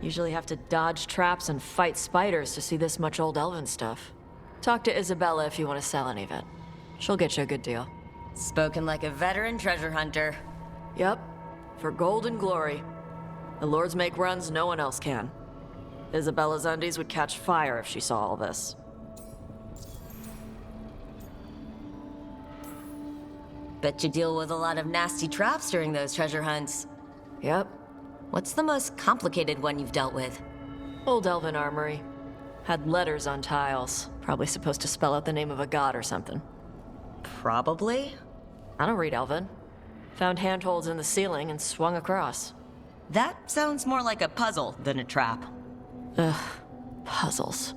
Usually have to dodge traps and fight spiders to see this much old elven stuff. Talk to Isabella if you want to sell any of it. She'll get you a good deal. Spoken like a veteran treasure hunter. Yep, for gold and glory. The lords make runs no one else can. Isabella's undies would catch fire if she saw all this. Bet you deal with a lot of nasty traps during those treasure hunts. Yep. What's the most complicated one you've dealt with? Old elven armory. Had letters on tiles. Probably supposed to spell out the name of a god or something. Probably? I don't read elven. Found handholds in the ceiling and swung across. That sounds more like a puzzle than a trap. Ugh. Puzzles.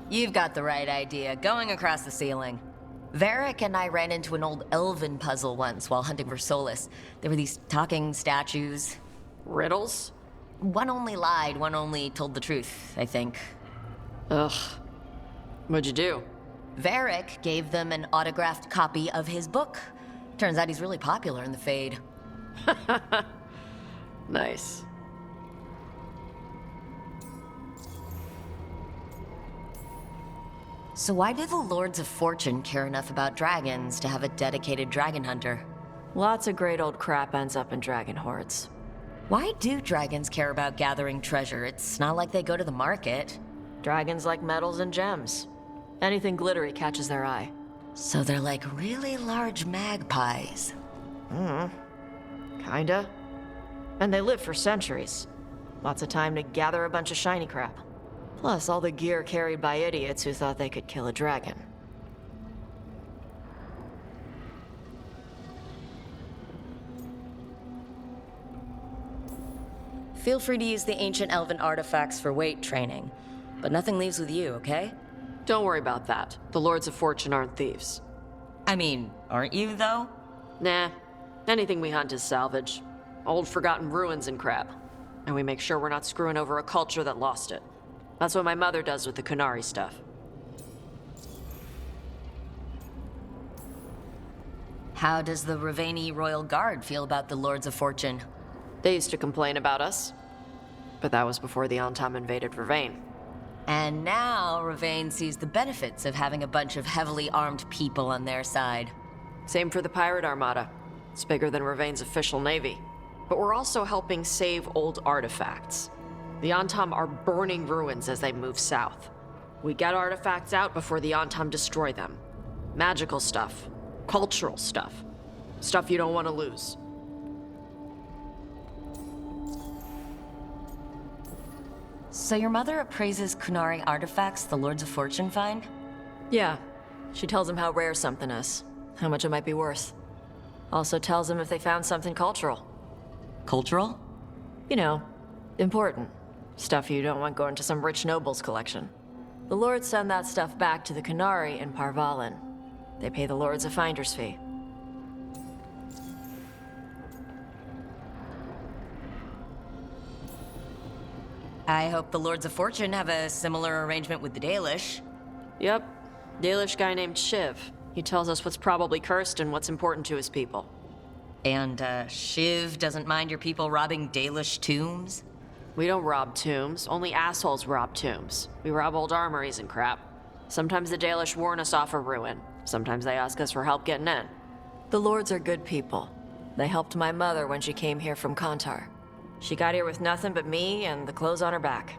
You've got the right idea, going across the ceiling. Varric and I ran into an old elven puzzle once while hunting for Solus. There were these talking statues. Riddles? One only lied, one only told the truth, I think. Ugh. What'd you do? Varric gave them an autographed copy of his book. Turns out he's really popular in the Fade. Nice. So why do the Lords of Fortune care enough about dragons to have a dedicated dragon hunter? Lots of great old crap ends up in dragon hordes. Why do dragons care about gathering treasure? It's not like they go to the market. Dragons like metals and gems. Anything glittery catches their eye. So they're like really large magpies. Kinda. And they live for centuries. Lots of time to gather a bunch of shiny crap. Plus all the gear carried by idiots who thought they could kill a dragon. Feel free to use the ancient elven artifacts for weight training, but nothing leaves with you, okay? Don't worry about that. The Lords of Fortune aren't thieves. I mean, aren't you though? Nah. Anything we hunt is salvage. Old forgotten ruins and crap. And we make sure we're not screwing over a culture that lost it. That's what my mother does with the Kunari stuff. How does the Ravani Royal Guard feel about the Lords of Fortune? They used to complain about us. But that was before the Antam invaded Ravane. And now Ravane sees the benefits of having a bunch of heavily armed people on their side. Same for the Pirate Armada. It's bigger than Ravane's official navy. But we're also helping save old artifacts. The Antam are burning ruins as they move south. We get artifacts out before the Antam destroy them. Magical stuff. Cultural stuff. Stuff you don't want to lose. So your mother appraises Kunari artifacts the Lords of Fortune find? Yeah. She tells them how rare something is. How much it might be worth. Also tells them if they found something cultural. Cultural? You know, important. Stuff you don't want going to some rich noble's collection. The lords send that stuff back to the Kunari in Parvalin. They pay the lords a finder's fee. I hope the Lords of Fortune have a similar arrangement with the Dalish. Yep. Dalish guy named Shiv. He tells us what's probably cursed and what's important to his people. And, Shiv doesn't mind your people robbing Dalish tombs? We don't rob tombs. Only assholes rob tombs. We rob old armories and crap. Sometimes the Dalish warn us off a ruin. Sometimes they ask us for help getting in. The lords are good people. They helped my mother when she came here from Kantar. She got here with nothing but me and the clothes on her back.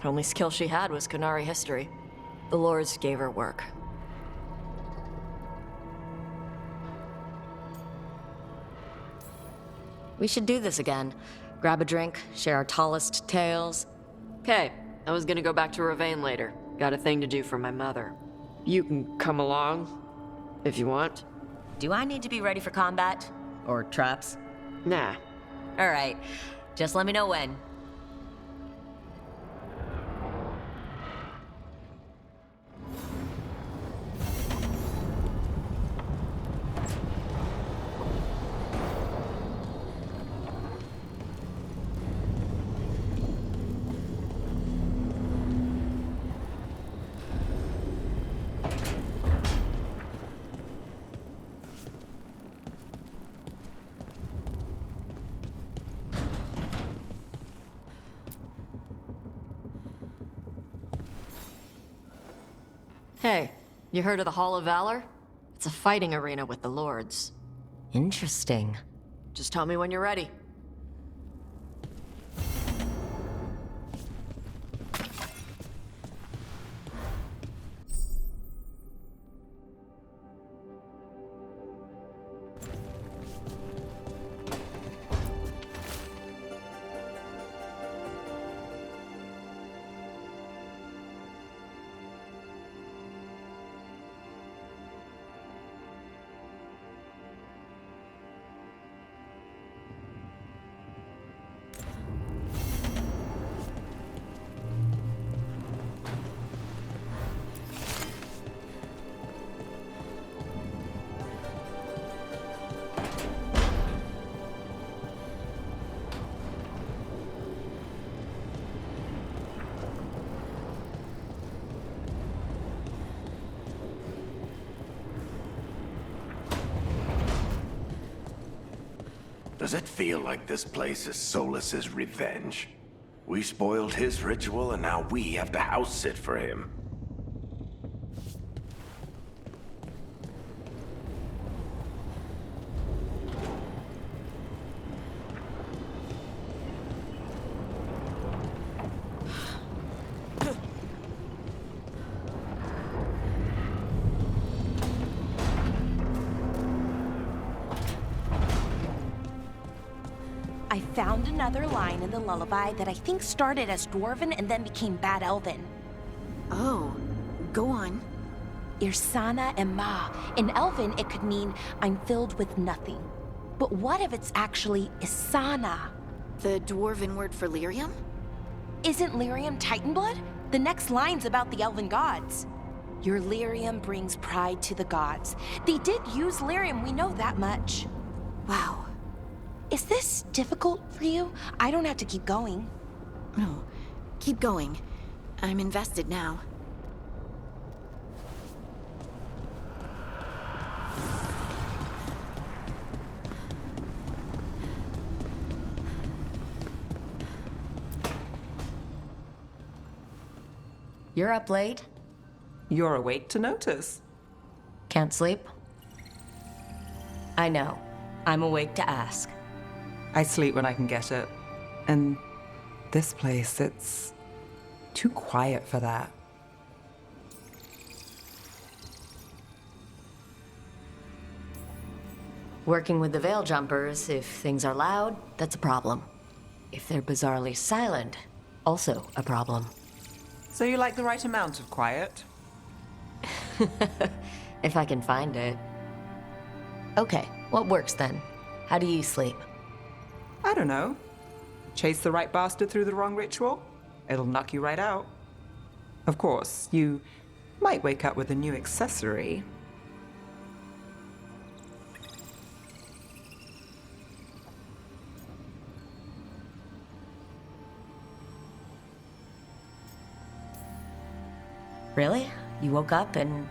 The only skill she had was Kunari history. The lords gave her work. We should do this again. Grab a drink, share our tallest tales. Okay, I was gonna go back to Ravane later. Got a thing to do for my mother. You can come along, if you want. Do I need to be ready for combat? Or traps? Nah. Alright, just let me know when. Hey, you heard of the Hall of Valor? It's a fighting arena with the Lords. Interesting. Just tell me when you're ready. Does it feel like this place is Solas's revenge? We spoiled his ritual, and now we have to house sit for him. I found another line in the lullaby that I think started as Dwarven and then became Bad Elven. Oh, go on. Irsana Emma. In Elven, it could mean I'm filled with nothing. But what if it's actually Isana? The Dwarven word for lyrium? Isn't lyrium Titan blood? The next line's about the Elven gods. Your lyrium brings pride to the gods. They did use lyrium, we know that much. Wow. Is this difficult for you? I don't have to keep going. No, keep going. I'm invested now. You're up late? You're awake to notice. Can't sleep? I know. I'm awake to ask. I sleep when I can get it. And this place, it's too quiet for that. Working with the Veil Jumpers, if things are loud, that's a problem. If they're bizarrely silent, also a problem. So you like the right amount of quiet? If I can find it. Okay, what works then? How do you sleep? I don't know. Chase the right bastard through the wrong ritual? It'll knock you right out. Of course, you might wake up with a new accessory. Really? You woke up and...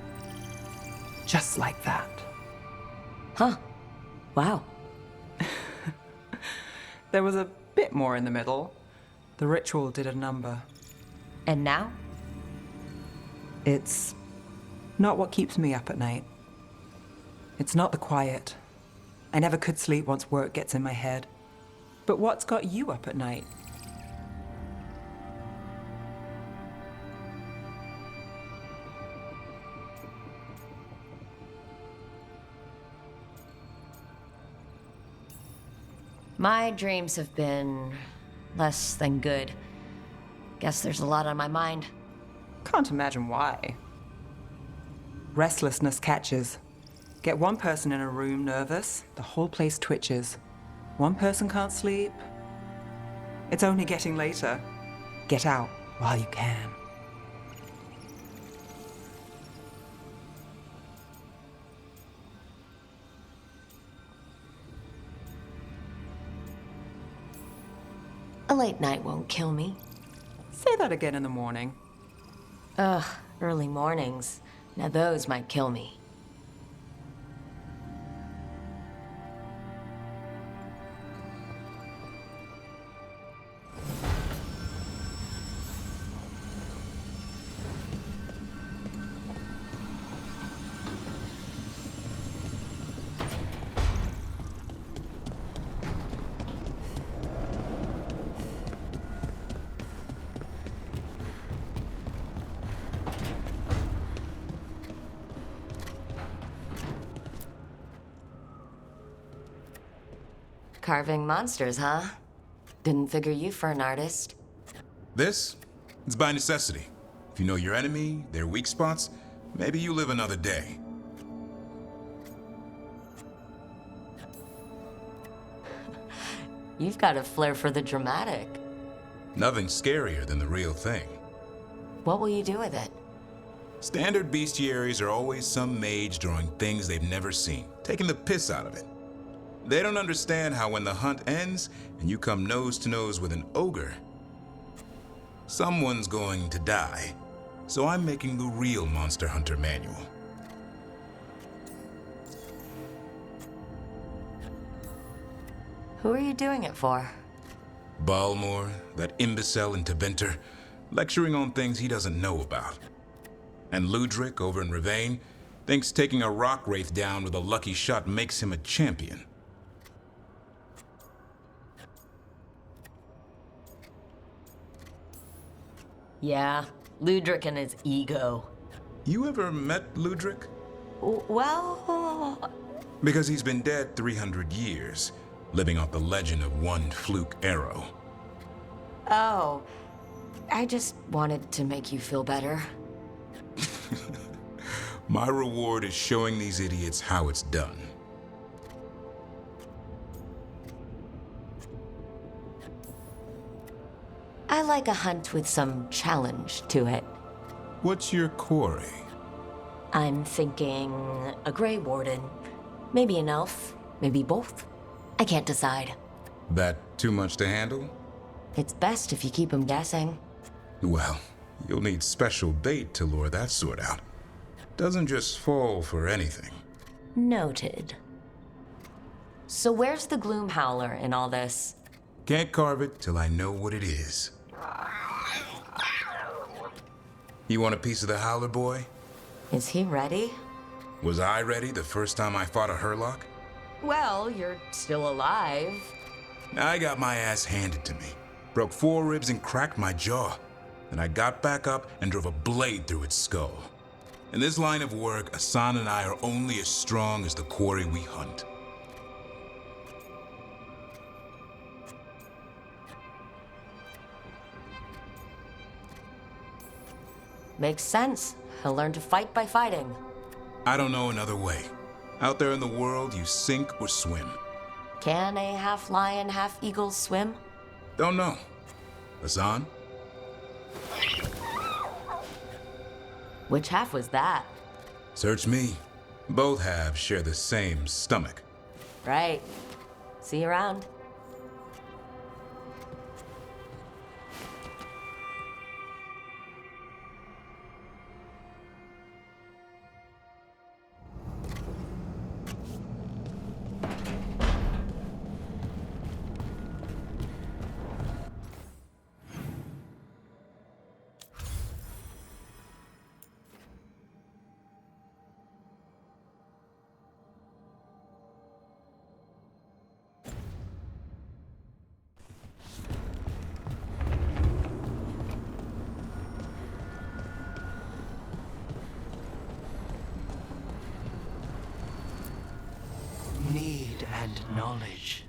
Just like that. Huh. Wow. There was a bit more in the middle. The ritual did a number. And now? It's not what keeps me up at night. It's not the quiet. I never could sleep once work gets in my head. But what's got you up at night? My dreams have been less than good. Guess there's a lot on my mind. Can't imagine why. Restlessness catches. Get one person in a room nervous, the whole place twitches. One person can't sleep. It's only getting later. Get out while you can. A late night won't kill me. Say that again in the morning. Ugh, early mornings. Now those might kill me. Carving monsters, huh? Didn't figure you for an artist. This? It's by necessity. If you know your enemy, their weak spots, maybe you live another day. You've got a flair for the dramatic. Nothing scarier than the real thing. What will you do with it? Standard bestiaries are always some mage drawing things they've never seen, taking the piss out of it. They don't understand how when the hunt ends and you come nose to nose with an ogre, someone's going to die. So I'm making the real Monster Hunter manual. Who are you doing it for? Balmor, that imbecile in Teventer, lecturing on things he doesn't know about. And Ludric over in Ravane thinks taking a rock wraith down with a lucky shot makes him a champion. Yeah, Ludric and his ego. You ever met Ludric? Well... Because he's been dead 300 years, living off the legend of one fluke arrow. Oh, I just wanted to make you feel better. My reward is showing these idiots how it's done. I like a hunt with some challenge to it. What's your quarry? I'm thinking a Grey Warden. Maybe an elf, maybe both. I can't decide. That too much to handle? It's best if you keep them guessing. Well, you'll need special bait to lure that sort out. Doesn't just fall for anything. Noted. So where's the Gloom Howler in all this? Can't carve it till I know what it is. You want a piece of the Howler boy? Is he ready? Was I ready the first time I fought a Hurlock? Well, you're still alive. I got my ass handed to me. Broke 4 ribs and cracked my jaw. Then I got back up and drove a blade through its skull. In this line of work, Asan and I are only as strong as the quarry we hunt. Makes sense. He'll learn to fight by fighting. I don't know another way. Out there in the world, you sink or swim. Can a half lion, half eagle swim? Don't know. Asan? Which half was that? Search me. Both halves share the same stomach. Right. See you around. Need and knowledge.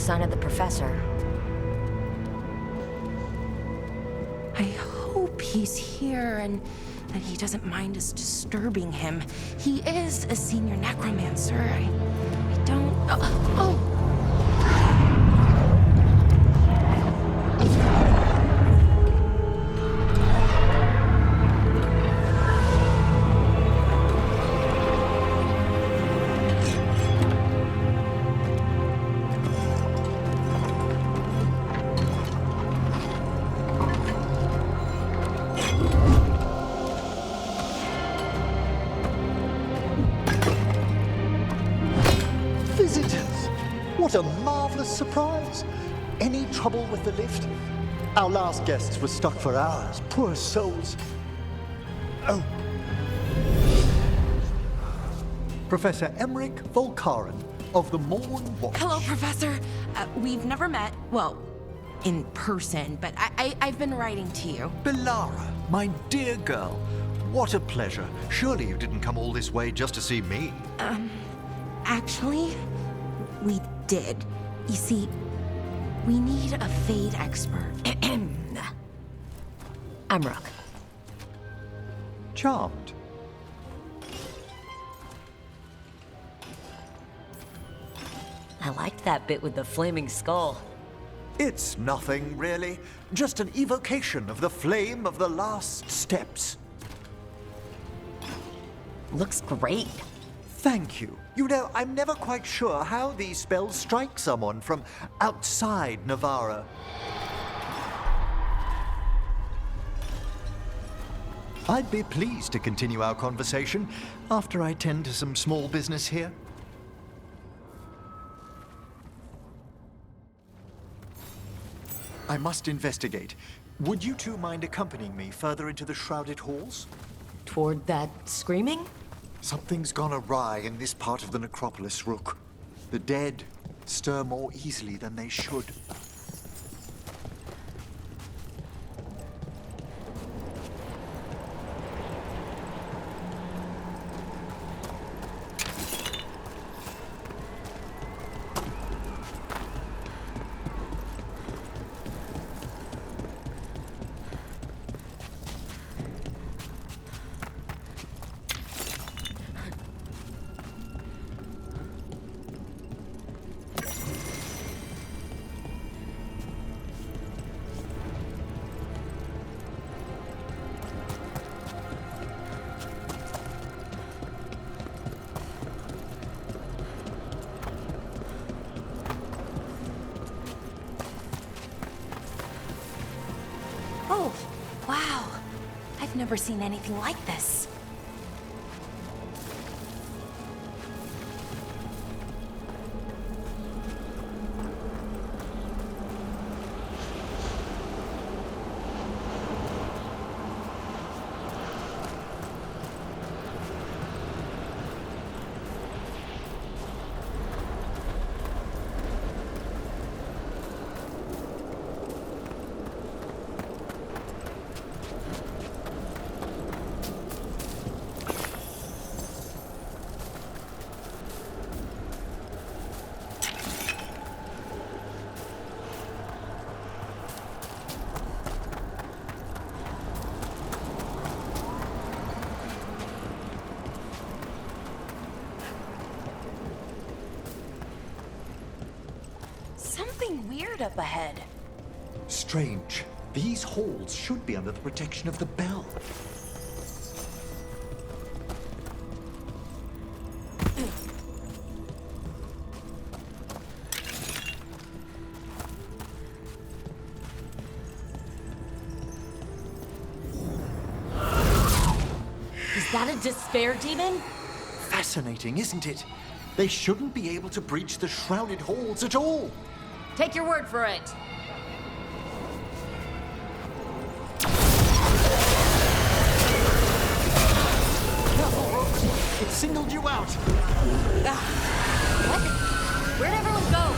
sign of the professor. I hope he's here and that he doesn't mind us disturbing him. He is a senior necromancer. I don't... Oh! What a marvelous surprise! Any trouble with the lift? Our last guests were stuck for hours. Poor souls. Oh. Professor Emmrich Volkarin of the Mourn Watcher. Hello, Professor. We've never met, well, in person, but I've been writing to you. Belara, my dear girl. What a pleasure. Surely you didn't come all this way just to see me. Actually, we did. You see, we need a Fade expert. I'm Rook. Charmed. I liked that bit with the flaming skull. It's nothing, really. Just an evocation of the flame of the last steps. Looks great. Thank you. You know, I'm never quite sure how these spells strike someone from outside Navarra. I'd be pleased to continue our conversation after I tend to some small business here. I must investigate. Would you two mind accompanying me further into the Shrouded Halls? Toward that screaming? Something's gone awry in this part of the Necropolis, Rook. The dead stir more easily than they should. Oh, wow. I've never seen anything like this. Something weird up ahead. Strange. These halls should be under the protection of the bell. Is that a despair demon? Fascinating, isn't it? They shouldn't be able to breach the Shrouded Halls at all. Take your word for it. Careful, Rook. It singled you out. What? Where'd everyone go?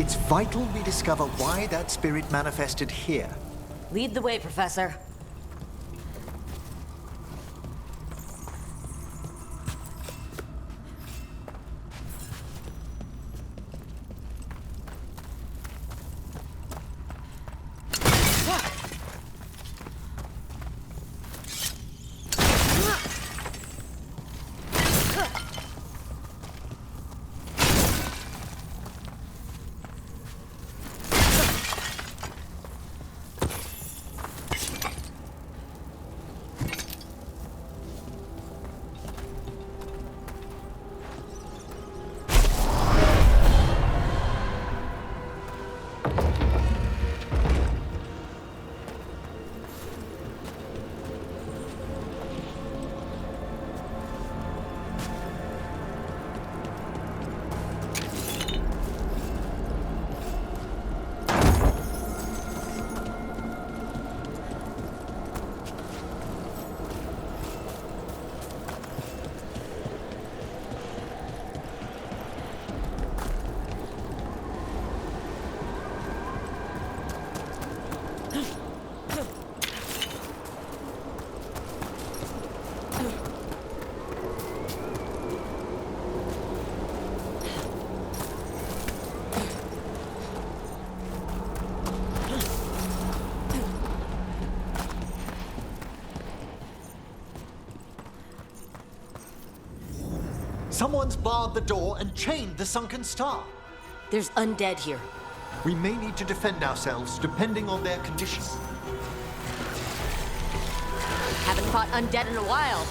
It's vital we discover why that spirit manifested here. Lead the way, Professor. Someone's barred the door and chained the sunken star. There's undead here. We may need to defend ourselves depending on their condition. Haven't fought undead in a while.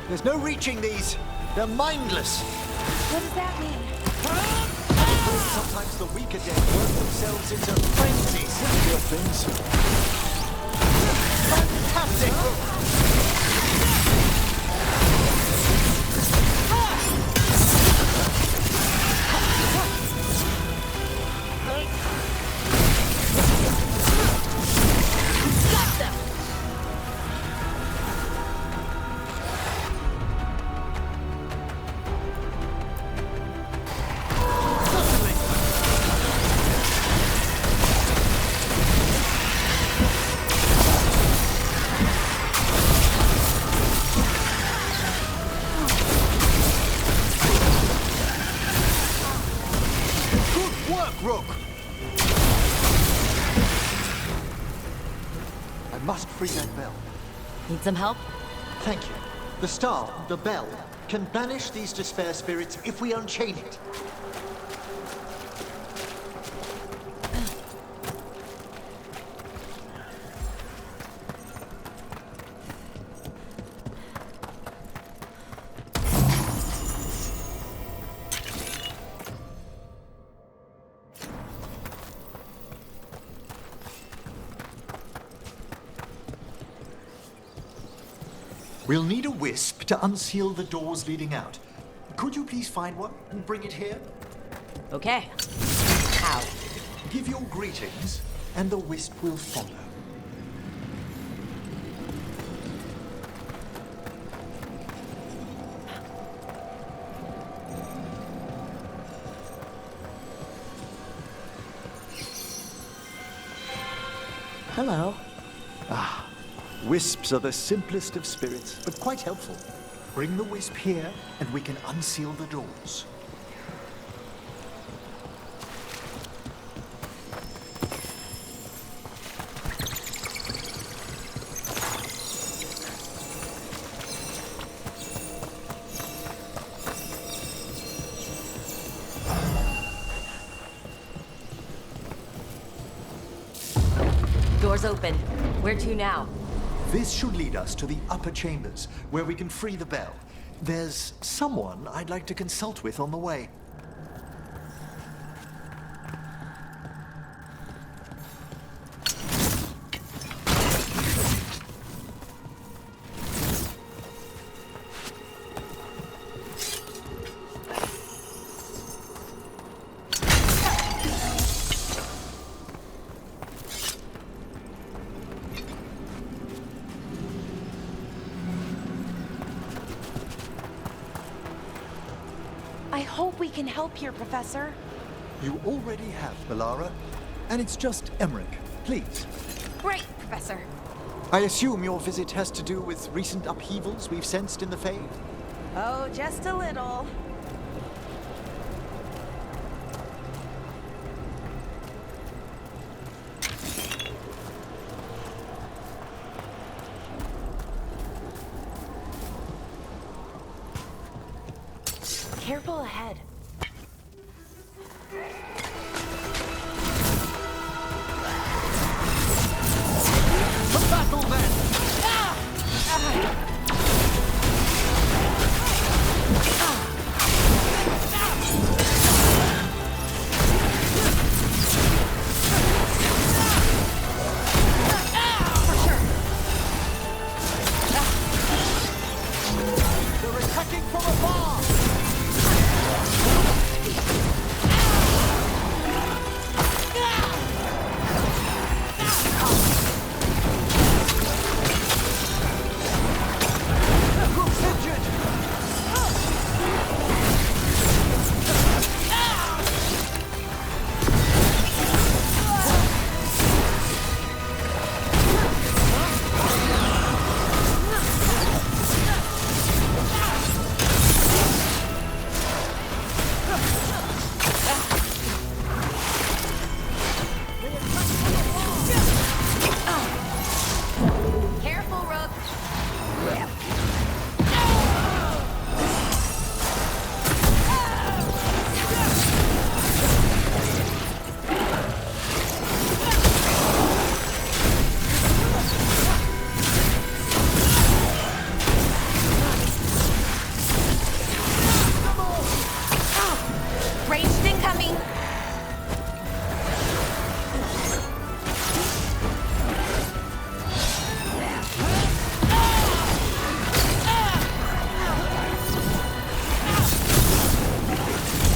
There's no reaching these. They're mindless. What does that mean? Sometimes the weaker dead work themselves into frenzies. Your things. Fantastic! Rook! I must free that bell. Need some help? Thank you. The star, the bell, can banish these despair spirits if we unchain it. We'll need a wisp to unseal the doors leading out. Could you please find one and bring it here? Okay. How? Give your greetings, and the wisp will follow. Hello. Wisps are the simplest of spirits, but quite helpful. Bring the wisp here, and we can unseal the doors. Doors open. Where to now? This should lead us to the upper chambers, where we can free the bell. There's someone I'd like to consult with on the way. I hope we can help here, Professor. You already have, Melara. And it's just Emmrich. Please. Great, Professor. I assume your visit has to do with recent upheavals we've sensed in the Fae? Oh, just a little. Careful ahead. The battle then! They're attacking from afar! Rook's injured! Careful, Rook. Ranged incoming.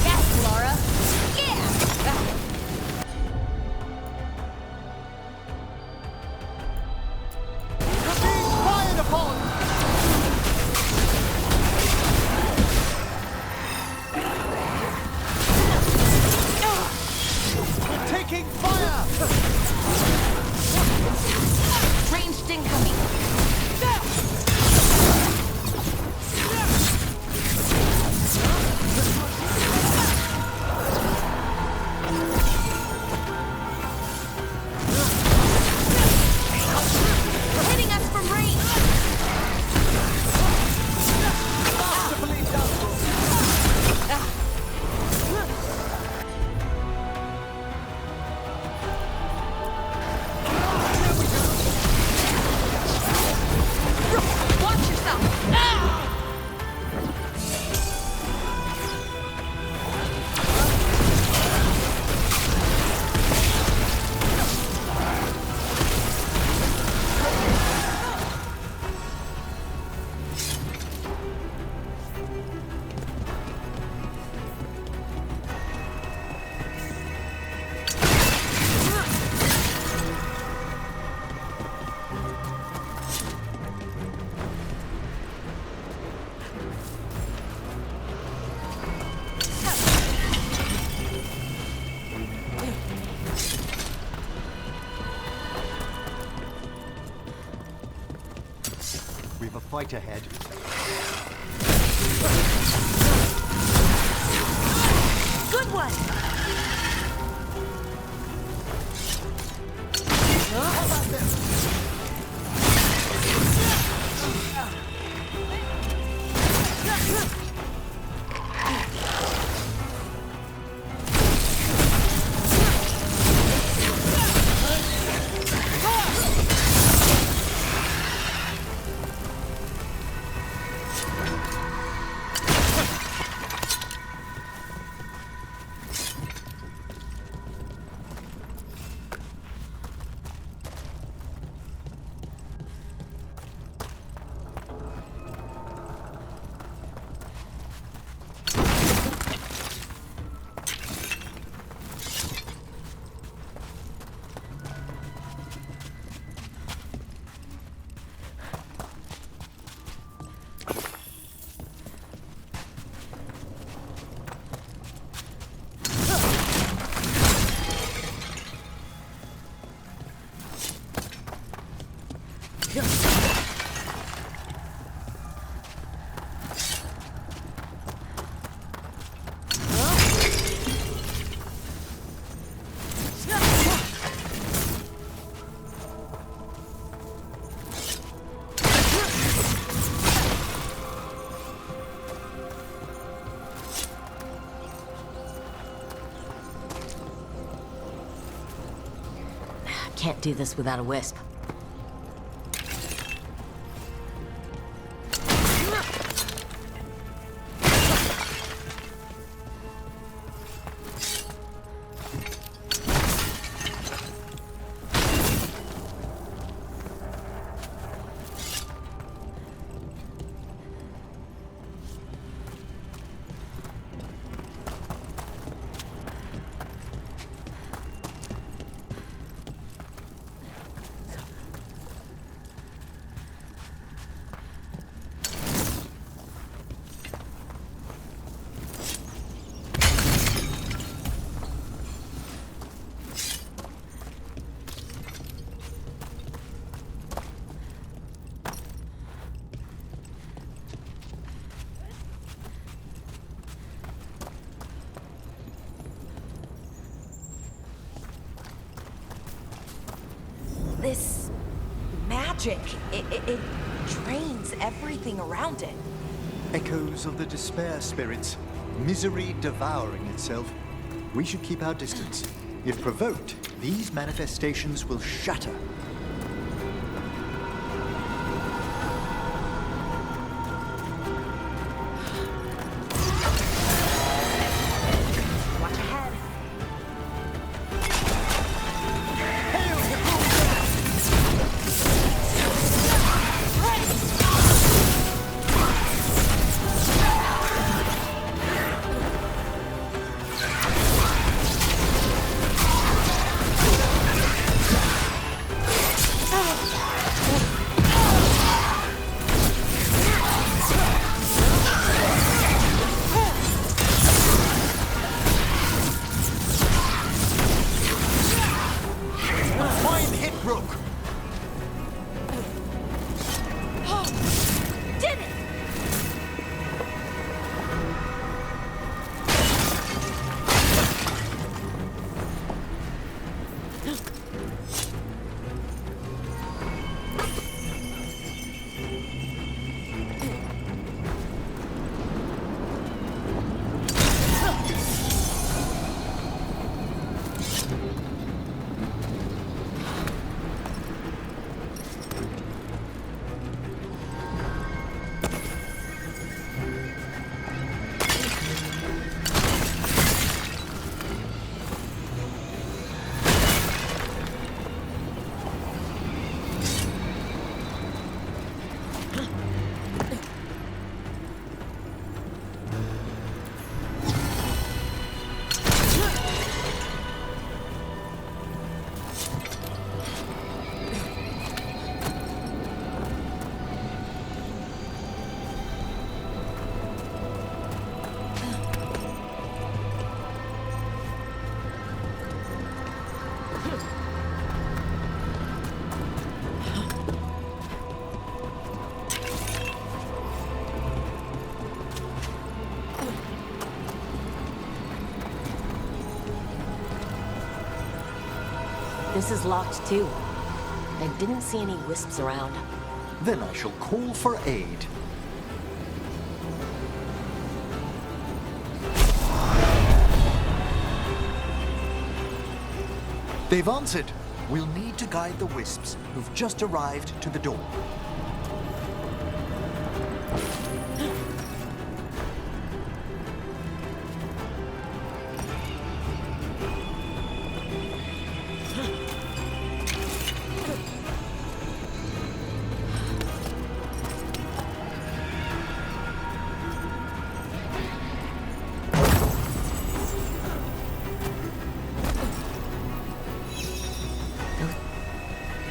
Yes, Laura. Yeah. We're being fired upon! We're taking fire! Ranged incoming. Hitting us from range. Masterfully done! Watch yourself. We've a fight ahead. Good one. How about this? Can't do this without a wisp. This magic, it drains everything around it. Echoes of the despair spirits, misery devouring itself. We should keep our distance. If provoked, these manifestations will shatter. Watch ahead. Fine hit, Rook! Did it! This is locked too. I didn't see any wisps around. Then I shall call for aid. They've answered. We'll need to guide the wisps who've just arrived to the door.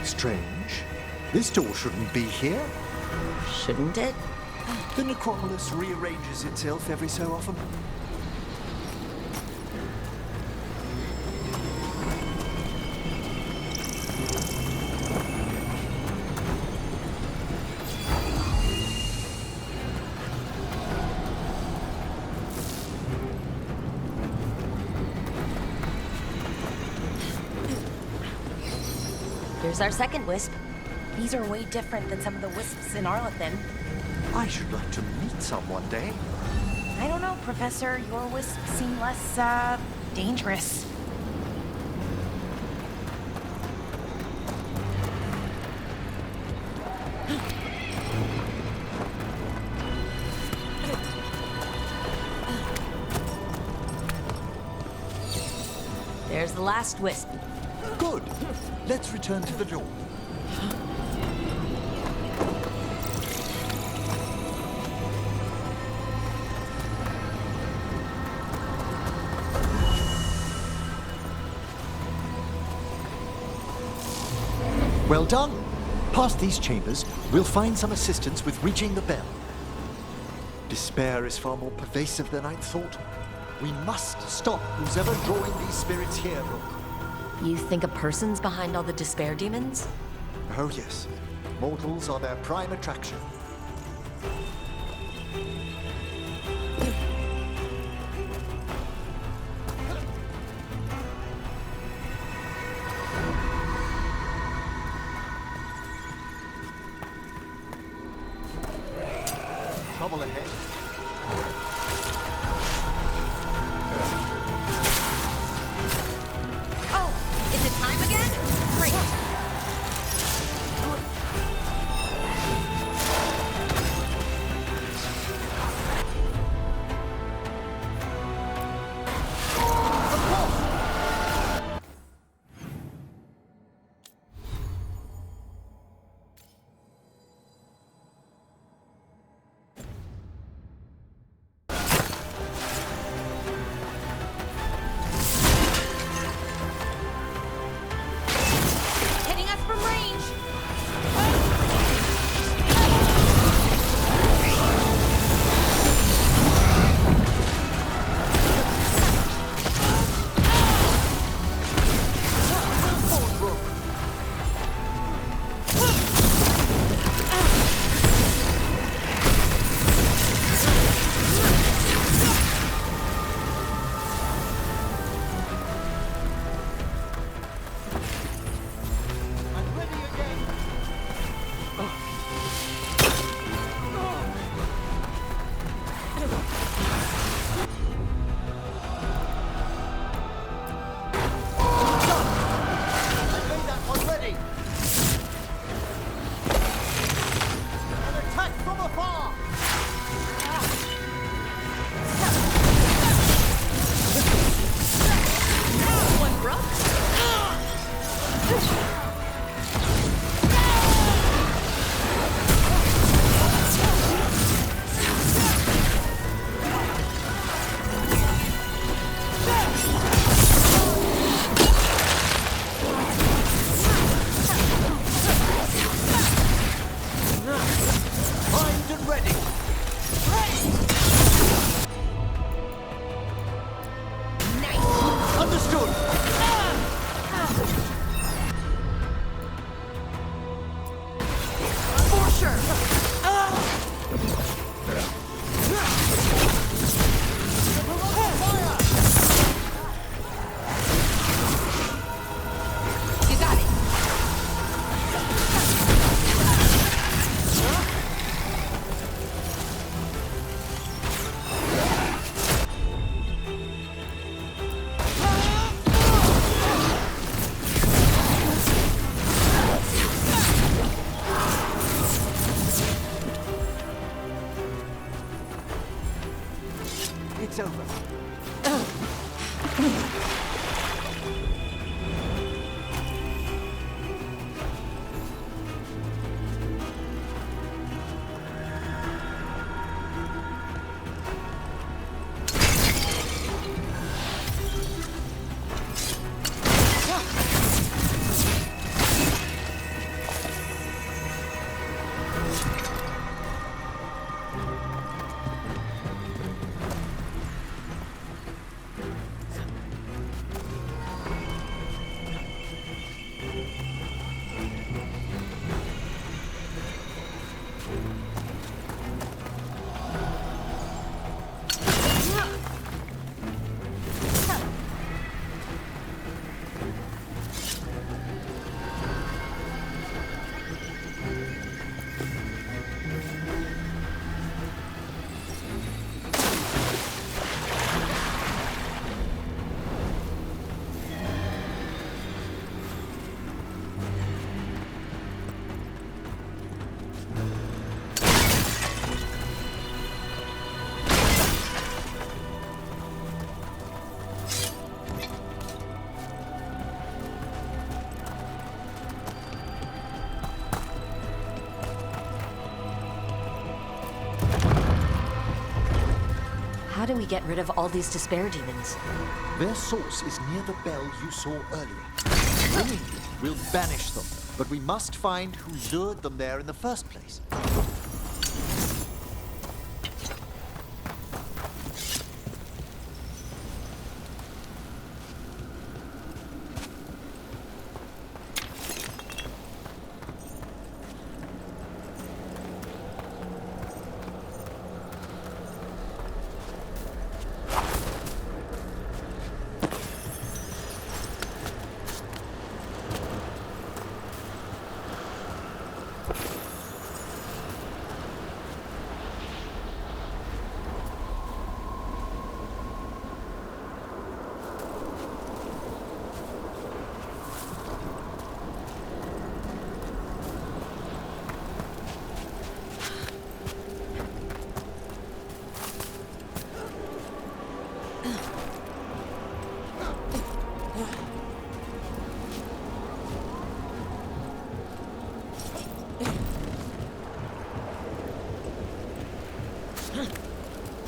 Strange. This door shouldn't be here. Shouldn't it? The Necropolis rearranges itself every so often. Here's our second wisp. These are way different than some of the wisps in Arlethin. I should like to meet some one day. I don't know, Professor. Your wisps seem less, dangerous. There's the last wisp. Good. Let's return to the door. Well done. Past these chambers, we'll find some assistance with reaching the bell. Despair is far more pervasive than I'd thought. We must stop who's ever drawing these spirits here, Rook. You think a person's behind all the despair demons? Oh yes. Mortals are their prime attraction. Trouble ahead. Oh, is it time again? Great. Hitting us from range. I'm ready again. I made that one ready. An attack from afar. One broke. Primed and ready. Understood. For sure. You got it. It's over. How do we get rid of all these despair demons? Their source is near the bell you saw earlier. Bringing it will banish them, but we must find who lured them there in the first place.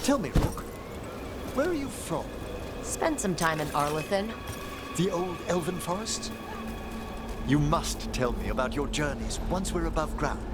Tell me, Rook, where are you from? Spent some time in Arlethan. The old elven forests? You must tell me about your journeys once we're above ground.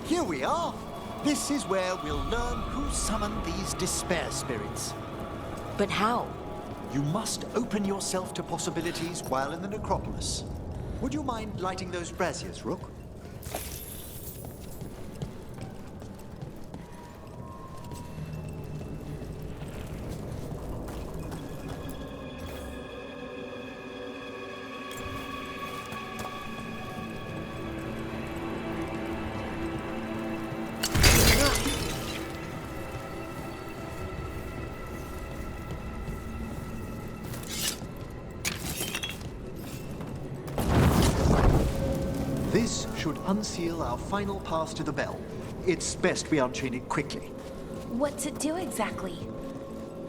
Here we are. This is where we'll learn who summoned these despair spirits. But how? You must open yourself to possibilities while in the Necropolis. Would you mind lighting those braziers, Rook? This should unseal our final pass to the bell. It's best we unchain it quickly. What's it do exactly?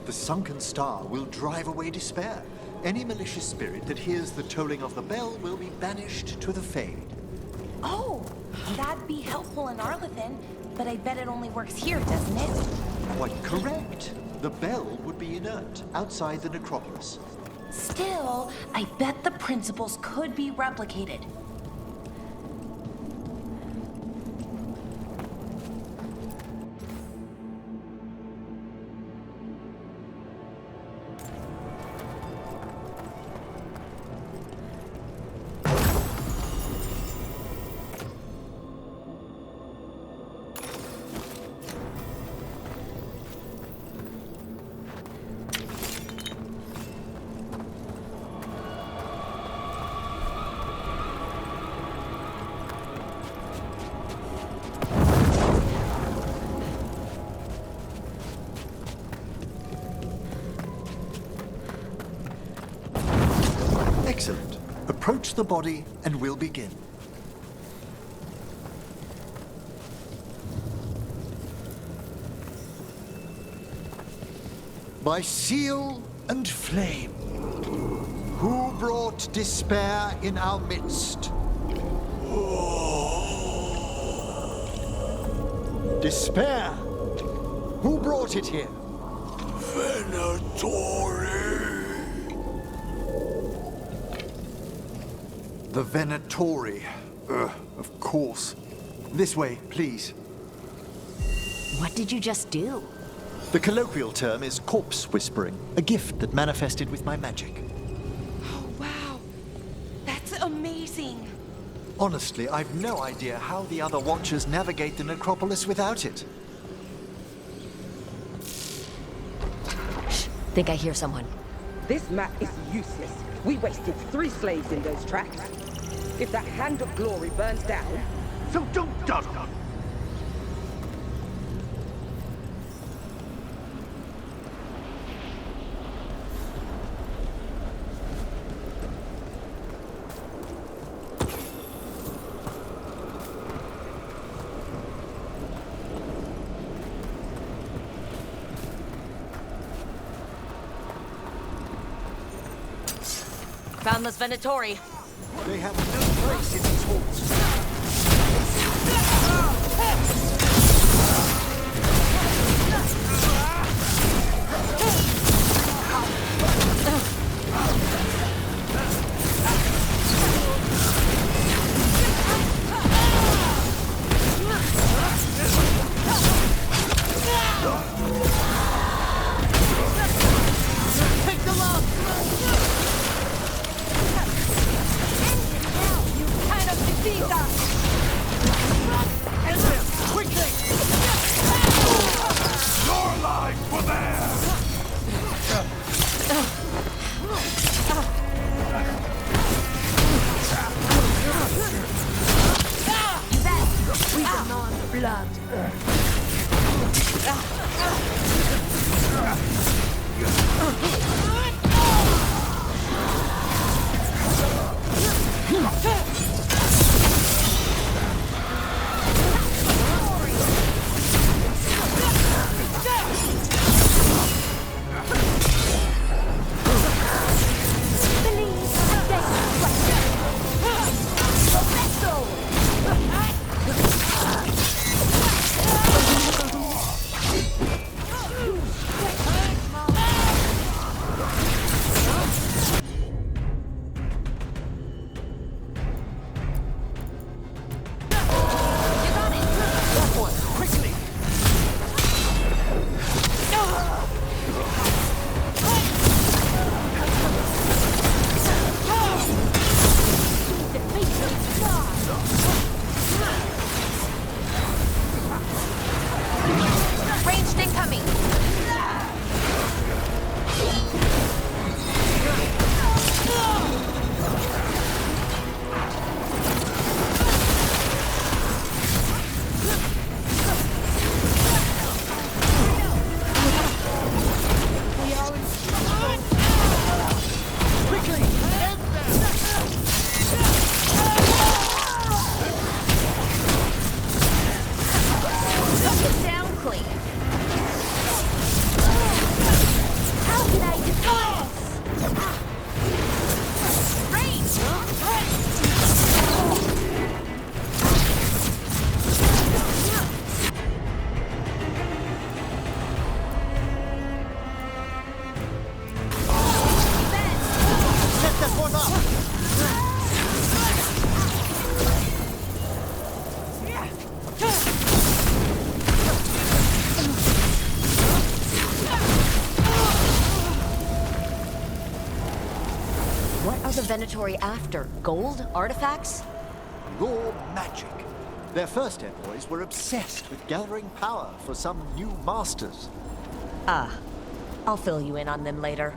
The sunken star will drive away despair. Any malicious spirit that hears the tolling of the bell will be banished to the Fade. Oh, that'd be helpful in Arlethan. but I bet it only works here, doesn't it? Quite correct. The bell would be inert outside the necropolis. Still, I bet the principles could be replicated. Excellent. Approach the body and we'll begin. By seal and flame, who brought despair in our midst? Despair? Who brought it here? The Venatori. Of course. This way, please. What did you just do? The colloquial term is corpse whispering, a gift that manifested with my magic. Oh, wow. That's amazing. Honestly, I've no idea how the other Watchers navigate the necropolis without it. Shh, think I hear someone. This map is useless. We wasted 3 slaves in those tracks. If that Hand of Glory burns down... So don't dawdle. Found this Venatori. They have no place in these halls. Venatori after? Gold? Artifacts? Raw magic. Their first envoys were obsessed with gathering power for some new masters. Ah, I'll fill you in on them later.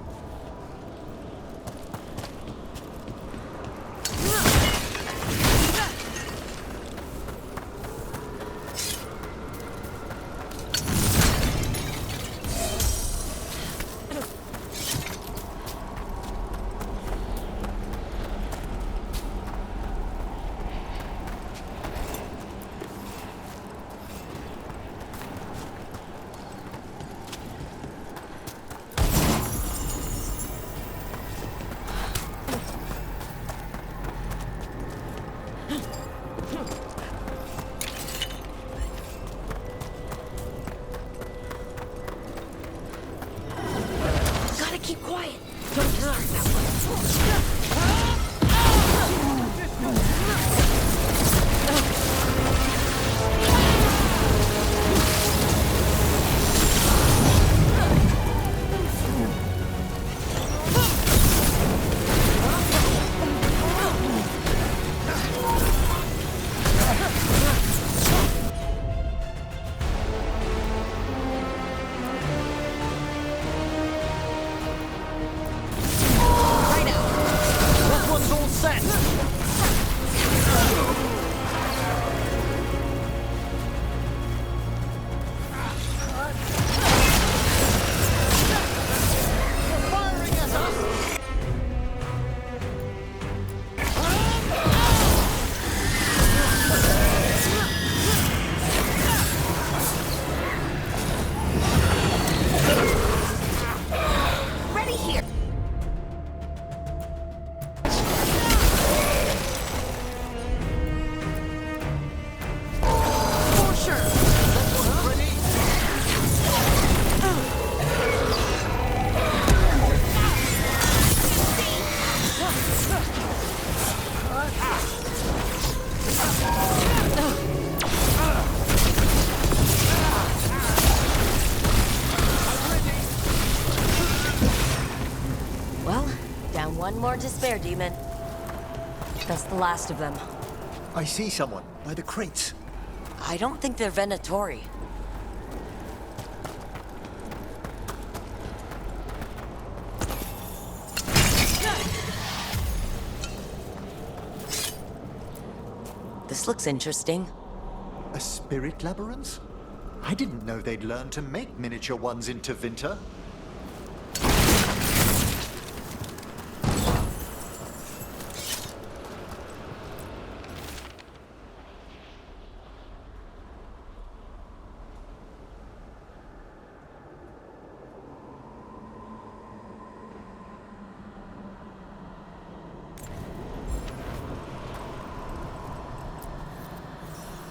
Keep quiet. Don't start that one. One more despair demon. That's the last of them. I see someone by the crates. I don't think they're Venatori. This looks interesting. A spirit labyrinth? I didn't know they'd learned to make miniature ones in Tevinter.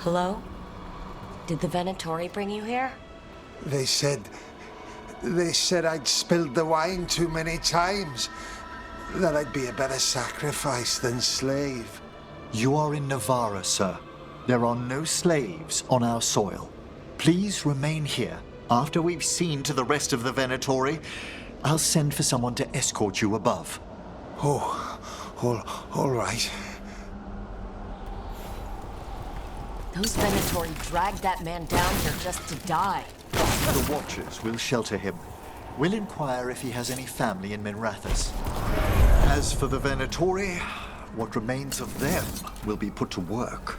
Hello? Did the Venatori bring you here? They said I'd spilled the wine too many times. That I'd be a better sacrifice than slave. You are in Navarra, sir. There are no slaves on our soil. Please remain here. After we've seen to the rest of the Venatori, I'll send for someone to escort you above. All right. Those Venatori dragged that man down here just to die. The Watchers will shelter him. We'll inquire if he has any family in Minrathous. As for the Venatori, what remains of them will be put to work.